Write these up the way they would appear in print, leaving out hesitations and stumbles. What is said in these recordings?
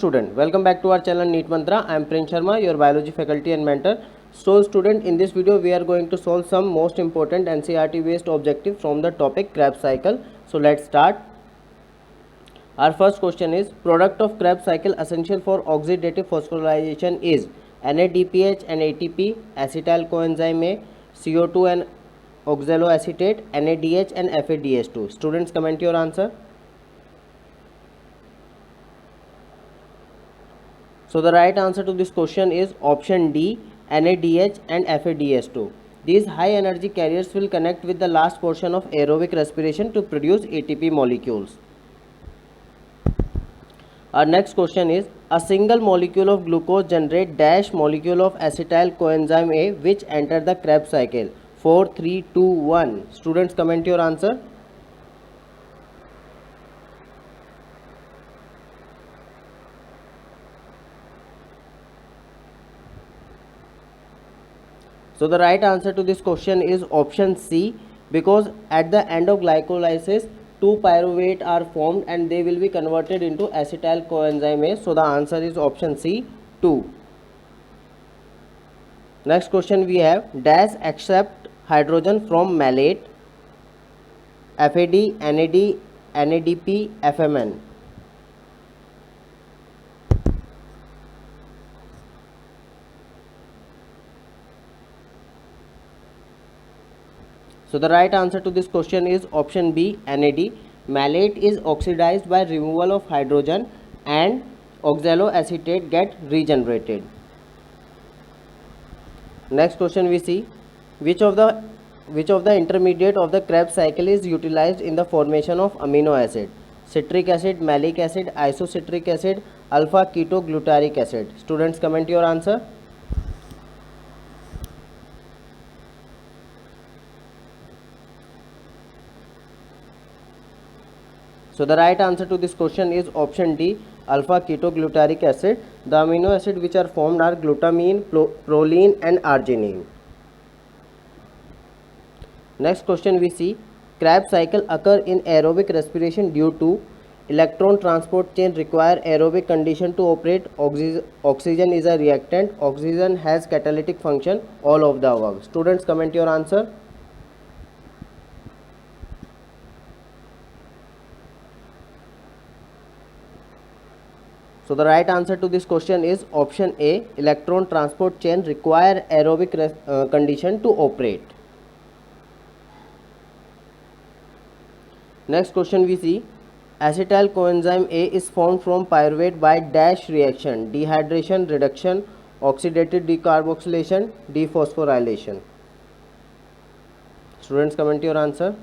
Student, welcome back to our channel NEET Mantra. I am Prince Sharma, your biology faculty and mentor. So student, in this video we are going to solve some most important NCERT based objective from the topic Krebs cycle. So let's start. Our first question is, product of Krebs cycle essential for oxidative phosphorylation is NADPH and ATP, acetyl coenzyme A, CO2 and oxaloacetate, NADH and FADH2. Students, comment your answer. So the right answer to this question is option D, NADH and FADH2. These high energy carriers will connect with the last portion of aerobic respiration to produce ATP molecules. Our next question is, a single molecule of glucose generate dash molecule of acetyl coenzyme A which enter the Krebs cycle. 4, 3, 2, 1. Students, comment your answer. So the right answer to this question is option C, because at the end of glycolysis, 2 pyruvate are formed and they will be converted into acetyl coenzyme A. So the answer is option C, 2. Next question we have, dash accept hydrogen from malate, FAD, NAD, NADP, FMN. So the right answer to this question is option B, NAD. Malate is oxidized by removal of hydrogen and oxaloacetate get regenerated. Next question we see, which of the intermediate of the Krebs cycle is utilized in the formation of amino acid? Citric acid, malic acid, isocitric acid, alpha ketoglutaric acid. Students, comment your answer. So the right answer to this question is option D, alpha ketoglutaric acid. The amino acid which are formed are glutamine, proline and arginine. Next question we see, Krebs cycle occur in aerobic respiration due to electron transport chain require aerobic condition to operate, oxygen is a reactant, oxygen has catalytic function, all of the above. Students, comment your answer. So the right answer to this question is option A, electron transport chain require aerobic condition to operate. Next question we see, acetyl coenzyme A is formed from pyruvate by dash reaction, dehydration, reduction, oxidative decarboxylation, dephosphorylation. Students, comment your answer.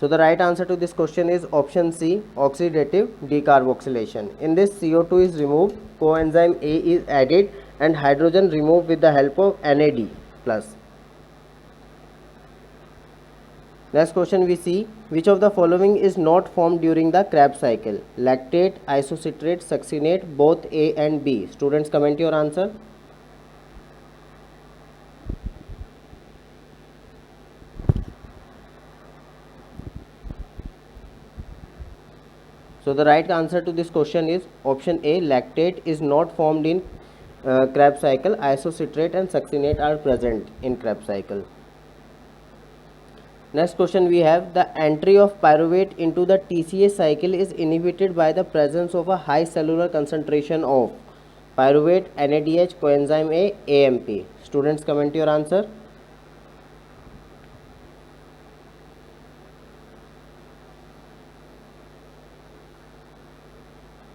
So the right answer to this question is option C, oxidative decarboxylation. In this, CO2 is removed, coenzyme A is added and hydrogen removed with the help of NAD+. Next question we see, which of the following is not formed during the Krebs cycle? Lactate, isocitrate, succinate, both A and B. Students, comment your answer. So the right answer to this question is option A, lactate is not formed in Krebs cycle. Isocitrate and succinate are present in Krebs cycle. Next question we have, the entry of pyruvate into the TCA cycle is inhibited by the presence of a high cellular concentration of pyruvate, NADH, coenzyme A, AMP. Students, comment your answer.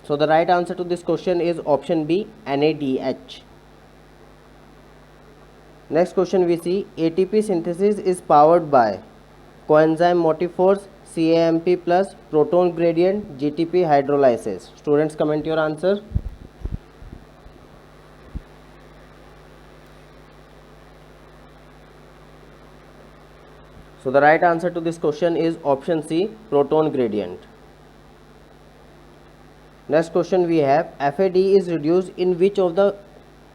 So the right answer to this question is option B, NADH. Next question we see, ATP synthesis is powered by coenzyme motifores, CAMP plus, proton gradient, GTP hydrolysis. Students, comment your answer. So the right answer to this question is option C, proton gradient. Next question we have, FAD is reduced in which of the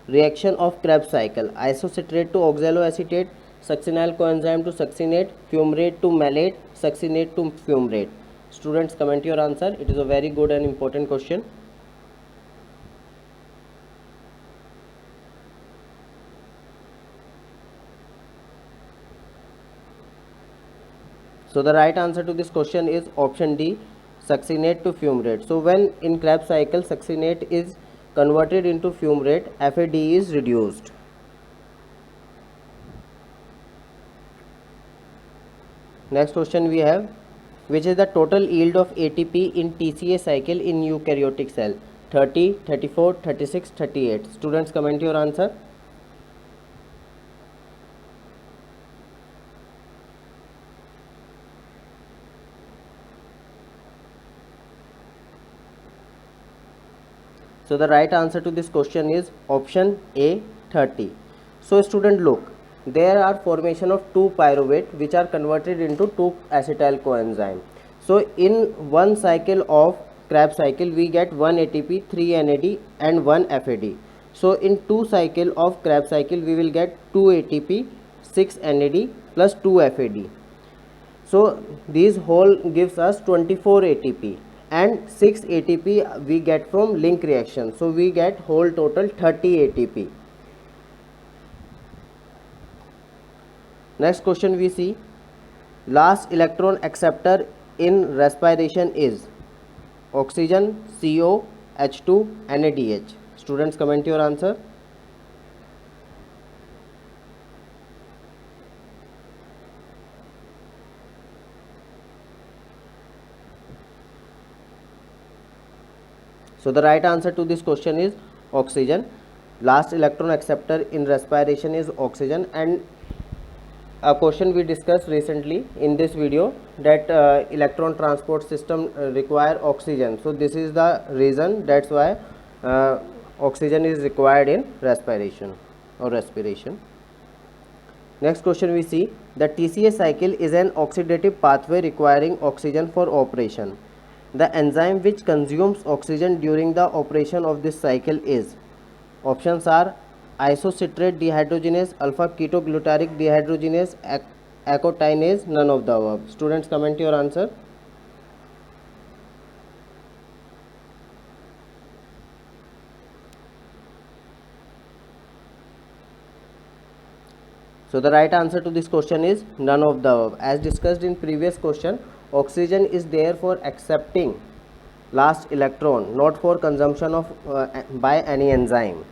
Reaction of Krebs cycle: isocitrate to oxaloacetate, succinyl coenzyme to succinate, fumarate to malate, succinate to fumarate. Students, comment your answer. It is a very good and important question. So the right answer to this question is option D, succinate to fumarate. So when in Krebs cycle succinate is converted into fumarate, FAD is reduced. Next question we have, which is the total yield of ATP in TCA cycle in eukaryotic cell? 30, 34, 36, 38. Students, comment your answer. So the right answer to this question is option A, 30. So student, look, there are formation of two pyruvate which are converted into 2-acetyl coenzyme. So in one cycle of Krebs cycle we get 1 ATP, 3 NAD and 1 FAD. So in two cycle of Krebs cycle we will get 2 ATP, 6 NAD plus 2 FAD. So these whole gives us 24 ATP and 6 ATP we get from link reaction. So we get whole total 30 ATP. Next question we see, last electron acceptor in respiration is oxygen, CO, H2, NADH. Students, comment your answer. So the right answer to this question is oxygen. Last electron acceptor in respiration is oxygen. And a question we discussed recently in this video, that electron transport system require oxygen. So this is the reason, that's why oxygen is required in respiration or respiration. Next question we see, the TCA cycle is an oxidative pathway requiring oxygen for operation. The enzyme which consumes oxygen during the operation of this cycle is, options are isocitrate dehydrogenase, alpha ketoglutarate dehydrogenase, acotinase, none of the above. Students, comment your answer. So the right answer to this question is none of the above. As discussed in previous question, oxygen is there for accepting last electron, not for consumption of by any enzyme.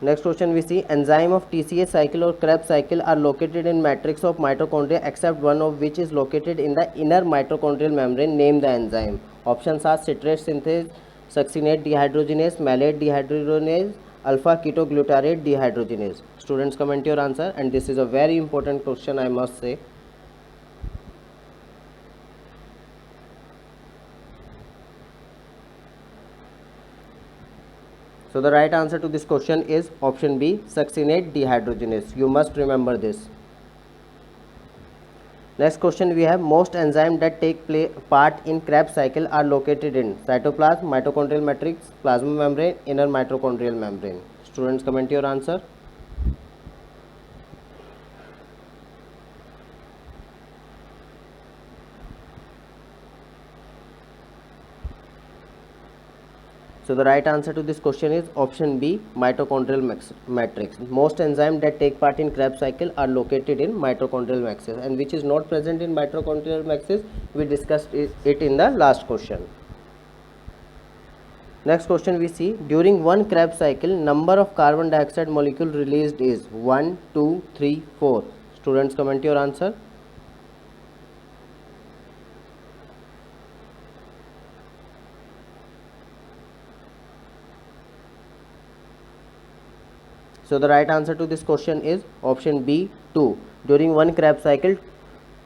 Next question we see, enzyme of TCA cycle or Krebs cycle are located in matrix of mitochondria except one of which is located in the inner mitochondrial membrane. Name the enzyme. Options are citrate synthase, succinate dehydrogenase, malate dehydrogenase, alpha ketoglutarate dehydrogenase. Students, comment your answer. And this is a very important question, I must say. So the right answer to this question is option B, succinate dehydrogenase. You must remember this. Next question we have, most enzymes that take part in Krebs cycle are located in cytoplasm, mitochondrial matrix, plasma membrane, inner mitochondrial membrane. Students, comment your answer. So the right answer to this question is option B, mitochondrial matrix. Most enzymes that take part in Krebs cycle are located in mitochondrial matrix, and which is not present in mitochondrial matrix, we discussed it in the last question. Next question we see, during one Krebs cycle, number of carbon dioxide molecule released is 1, 2, 3, 4. Students, comment your answer. So the right answer to this question is option B, 2. During one Krebs cycle,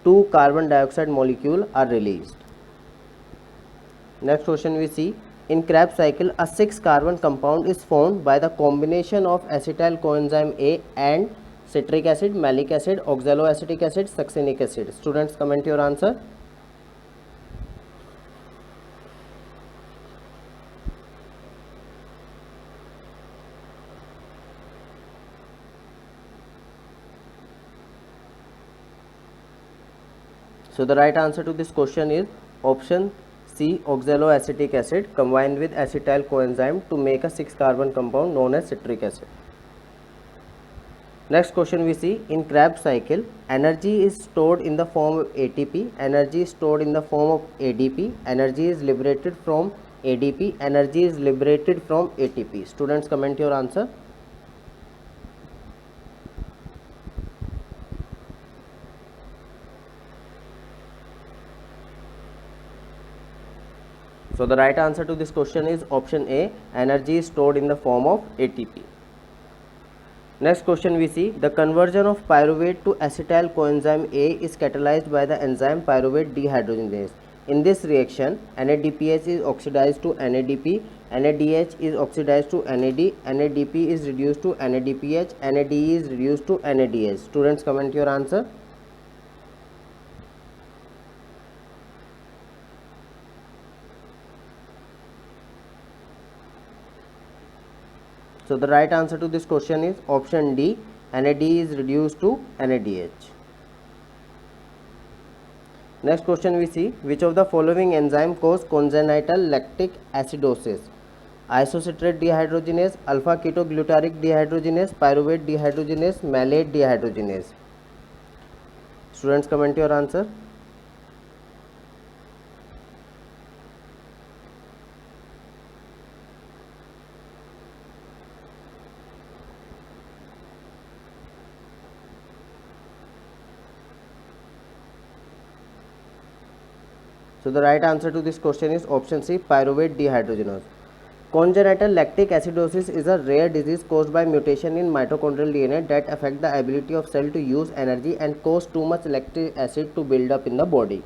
2 carbon dioxide molecule are released. Next question we see, in Krebs cycle, a 6-carbon compound is formed by the combination of acetyl coenzyme A and citric acid, malic acid, oxaloacetic acid, succinic acid. Students, comment your answer. So the right answer to this question is option C, oxaloacetic acid combined with acetyl coenzyme to make a 6-carbon compound known as citric acid. Next question we see, in Krebs cycle, energy is stored in the form of ATP, energy is stored in the form of ADP, energy is liberated from ADP, energy is liberated from ATP. Students, comment your answer. So the right answer to this question is option A, energy is stored in the form of ATP. Next question we see, the conversion of pyruvate to acetyl coenzyme A is catalyzed by the enzyme pyruvate dehydrogenase. In this reaction, NADPH is oxidized to NADP, NADH is oxidized to NAD, NADP is reduced to NADPH, NADE is reduced to NADH. Students, comment your answer. So the right answer to this question is option D, NAD is reduced to NADH. Next question we see, which of the following enzyme cause congenital lactic acidosis? Isocitrate dehydrogenase, alpha ketoglutarate dehydrogenase, pyruvate dehydrogenase, malate dehydrogenase. Students, comment your answer. So the right answer to this question is option C, pyruvate dehydrogenase. Congenital lactic acidosis is a rare disease caused by mutation in mitochondrial DNA that affect the ability of cell to use energy and cause too much lactic acid to build up in the body.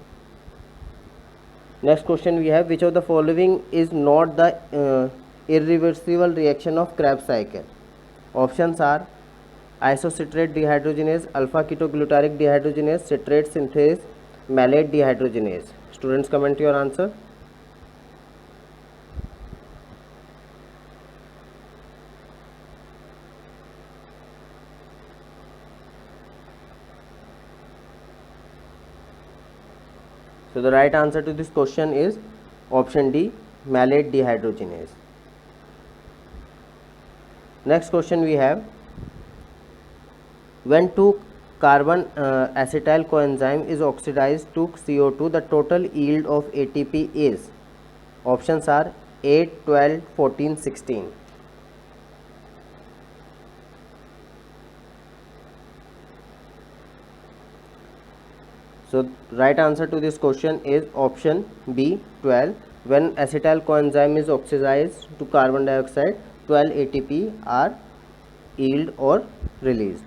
Next question we have, which of the following is not the irreversible reaction of Krebs cycle? Options are isocitrate dehydrogenase, alpha ketoglutarate dehydrogenase, citrate synthase, malate dehydrogenase. Students, comment your answer. So the right answer to this question is option D, malate dehydrogenase. Next question we have, when 2-carbon acetyl coenzyme is oxidized to CO2, the total yield of ATP is? Options are 8, 12, 14, 16. So right answer to this question is option B, 12. When acetyl coenzyme is oxidized to carbon dioxide, 12 ATP are yield or released.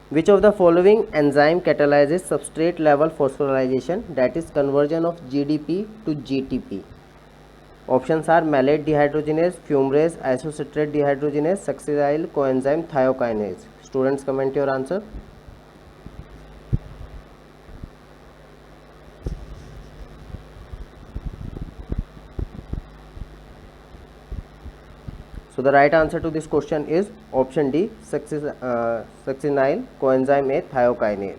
Which of the following enzyme catalyzes substrate level phosphorylation, that is conversion of GDP to GTP? Options are malate dehydrogenase, fumarase, isocitrate dehydrogenase, succinyl coenzyme thiokinase. Students, comment your answer. So the right answer to this question is option D, succinyl coenzyme A thiokinase.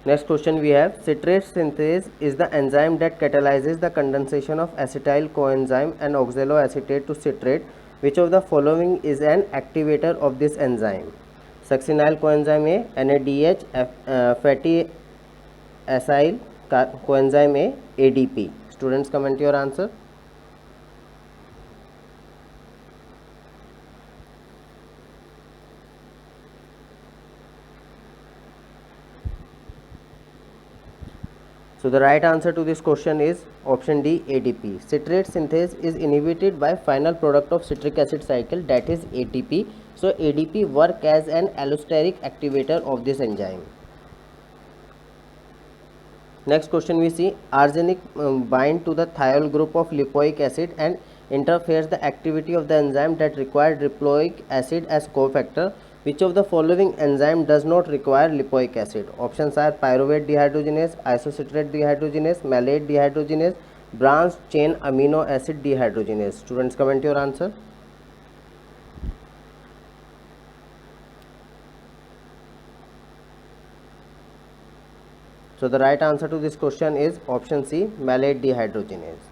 Next question we have, citrate synthase is the enzyme that catalyzes the condensation of acetyl coenzyme and oxaloacetate to citrate. Which of the following is an activator of this enzyme? Succinyl coenzyme A, NADH, fatty acyl coenzyme A, ADP. Students, comment your answer. So the right answer to this question is option D, ADP. Citrate synthase is inhibited by final product of citric acid cycle, that is ATP. So ADP work as an allosteric activator of this enzyme. Next question we see, arsenic bind to the thiol group of lipoic acid and interferes the activity of the enzyme that required lipoic acid as cofactor. Which of the following enzyme does not require lipoic acid? Options are pyruvate dehydrogenase, isocitrate dehydrogenase, malate dehydrogenase, branch chain amino acid dehydrogenase. Students, comment your answer. So the right answer to this question is option C, malate dehydrogenase.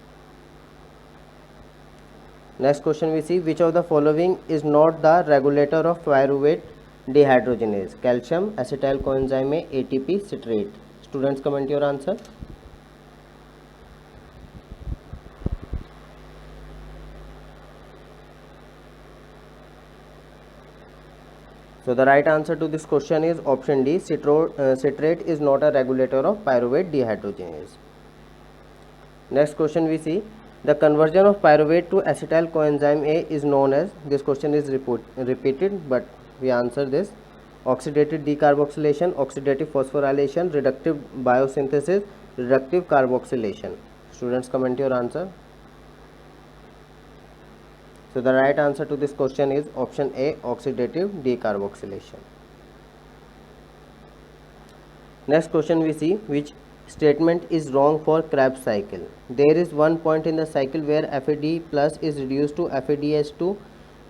Next question we see, which of the following is not the regulator of pyruvate dehydrogenase? Calcium, acetyl coenzyme A, ATP, citrate. Students, comment your answer. So the right answer to this question is option D, citrate is not a regulator of pyruvate dehydrogenase. Next question we see, the conversion of pyruvate to acetyl coenzyme A is known as, this question is repeated but we answer this, oxidative decarboxylation, oxidative phosphorylation, reductive biosynthesis, reductive carboxylation. Students, comment your answer. So the right answer to this question is option A, oxidative decarboxylation. Next question we see, which statement is wrong for Krebs cycle? There is one point in the cycle where FAD plus is reduced to FADH2.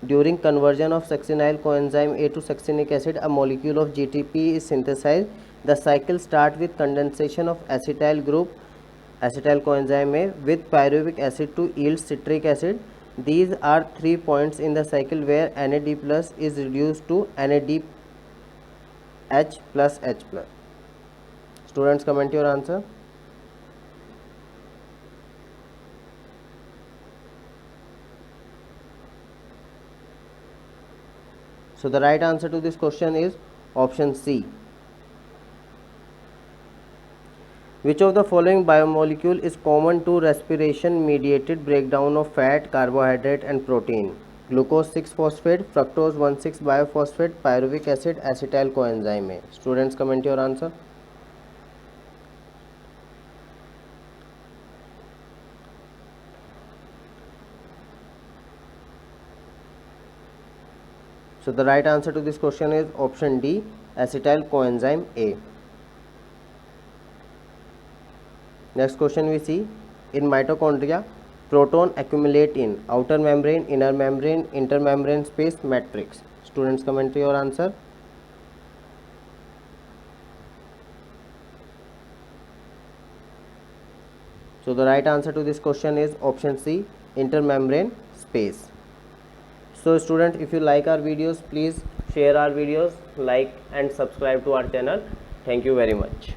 During conversion of succinyl coenzyme A to succinic acid, a molecule of GTP is synthesized. The cycle starts with condensation of acetyl group, acetyl coenzyme A, with pyruvic acid to yield citric acid. These are 3 points in the cycle where NAD plus is reduced to NADH plus H plus. Students, comment your answer. So the right answer to this question is option C. Which of the following biomolecule is common to respiration mediated breakdown of fat, carbohydrate and protein? Glucose 6-phosphate, fructose 1,6 biophosphate, pyruvic acid, acetyl coenzyme A. Students, comment your answer. So the right answer to this question is option D, acetyl coenzyme A. Next question we see, in mitochondria, proton accumulate in outer membrane, inner membrane, intermembrane space, matrix. Students, comment your answer. So the right answer to this question is option C, intermembrane space. So students, if you like our videos, please share our videos, like and subscribe to our channel. Thank you very much.